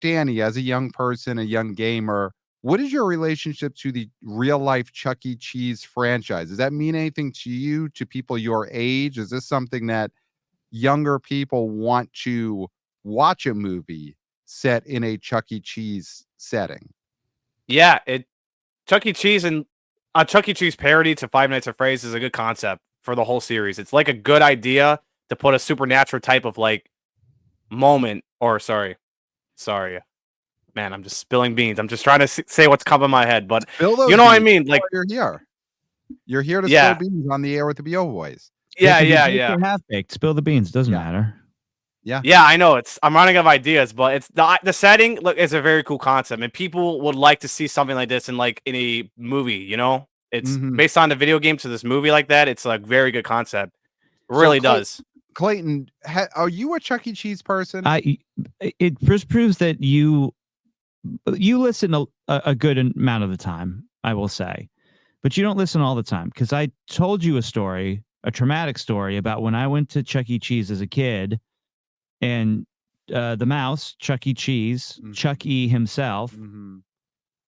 Danny, as a young person, a young gamer, what is your relationship to the real life Chuck E. Cheese franchise? Does that mean anything to you, to people your age? Is this something that younger people want to watch a movie set in a Chuck E. Cheese setting? Yeah, Chuck E. Cheese and a Chuck E. Cheese parody to Five Nights at Freddy's is a good concept for the whole series. It's like a good idea to put a supernatural type of like moment, or sorry, man, I'm just spilling beans. I'm just trying to say what's coming in my head, but Spill those you know what I beans. mean. Like you're here to Yeah. spill beans on the air with the BO Boys. yeah, They can yeah, be baked yeah. or half baked. Spill the beans. Doesn't matter. Yeah. Yeah, I know. I'm running out of ideas, but it's the setting. Look, is a very cool concept, and people would like to see something like this in a movie. You know, it's based on the video game to this movie like that. It's like very good concept. Really does. Clayton, are you a Chuck E. Cheese person? It just proves that you listen a good amount of the time, I will say, but you don't listen all the time, because I told you a traumatic story about when I went to Chuck E. Cheese as a kid, and the mouse, Chuck E. Cheese, Chuck E. himself,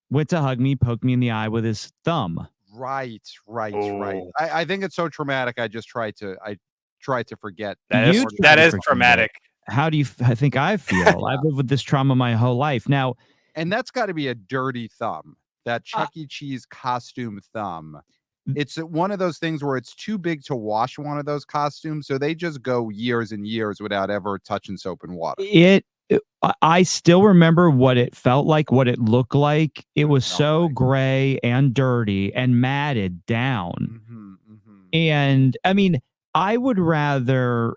went to hug me, poked me in the eye with his thumb. Right. I think it's so traumatic. I tried to forget. That is traumatic. How do you think I feel? I've lived with this trauma my whole life now. And that's got to be a dirty thumb, that Chuck E. Cheese costume thumb. It's one of those things where it's too big to wash one of those costumes, so they just go years and years without ever touching soap and water. I still remember what it felt like, what it looked like. It was so gray and dirty and matted down. And I mean, I would rather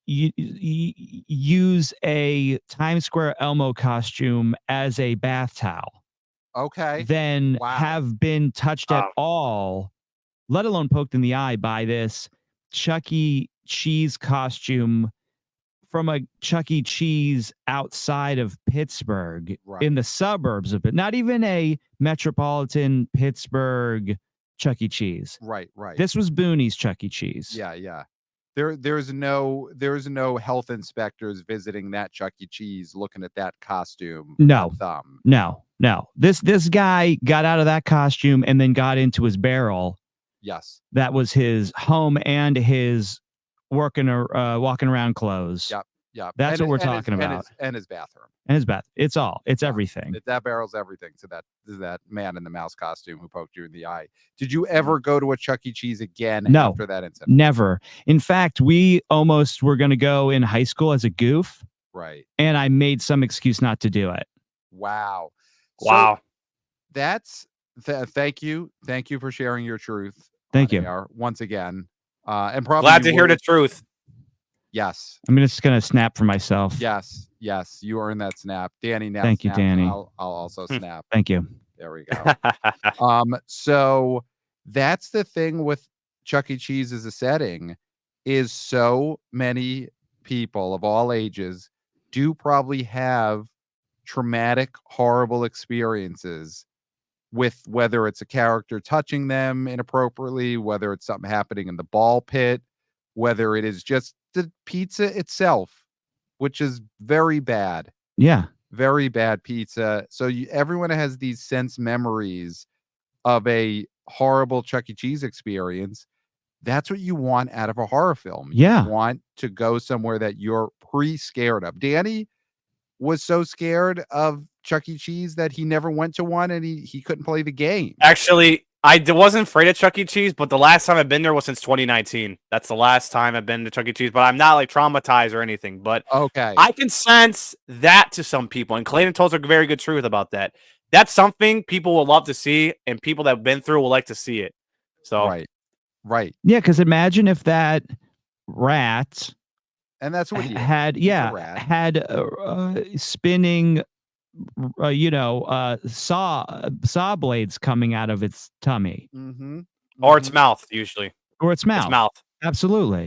use a Times Square Elmo costume as a bath towel. Okay. Than have been touched at all, let alone poked in the eye by this Chuck E. Cheese costume from a Chuck E. Cheese outside of Pittsburgh, in the suburbs of it. Not even a metropolitan Pittsburgh Chuck E. Cheese. Right. This was Booney's Chuck E. Cheese. Yeah. There's no health inspectors visiting that Chuck E. Cheese looking at that costume. No. Thumb. No. This guy got out of that costume and then got into his barrel. Yes. That was his home and his walking around clothes. Yep. That's what we're talking about. And his bathroom. And his bath. It's everything. That barrel's everything to that man in the mouse costume who poked you in the eye. Did you ever go to a Chuck E. Cheese again after that incident? Never. In fact, we almost were going to go in high school as a goof. Right. And I made some excuse not to do it. Wow. Wow. So thank you. Thank you for sharing your truth. Thank you. Once again. And probably glad to hear the truth. Yes. I'm just going to snap for myself. Yes. You earned that snap. Danny, now thank you, Danny. I'll also snap. Thank you. There we go. So that's the thing with Chuck E. Cheese as a setting, is so many people of all ages do probably have traumatic, horrible experiences with whether it's a character touching them inappropriately, whether it's something happening in the ball pit, whether it is just the pizza itself, which is very bad. Yeah. Very bad pizza. So everyone has these sense memories of a horrible Chuck E. Cheese experience. That's what you want out of a horror film. Yeah. You want to go somewhere that you're pre-scared of. Danny was so scared of Chuck E. Cheese that he never went to one, and he couldn't play the game. Actually, I wasn't afraid of Chuck E. Cheese, but the last time I've been there was since 2019. That's the last time I've been to Chuck E. Cheese, but I'm not like traumatized or anything. But okay, I can sense that to some people, and Clayton told us a very good truth about that. That's something people will love to see, and people that have been through will like to see it. So right. Yeah, because imagine if that rat, and that's what he had spinning, saw blades coming out of its tummy, or its mouth, usually, or its mouth. Its mouth. Absolutely.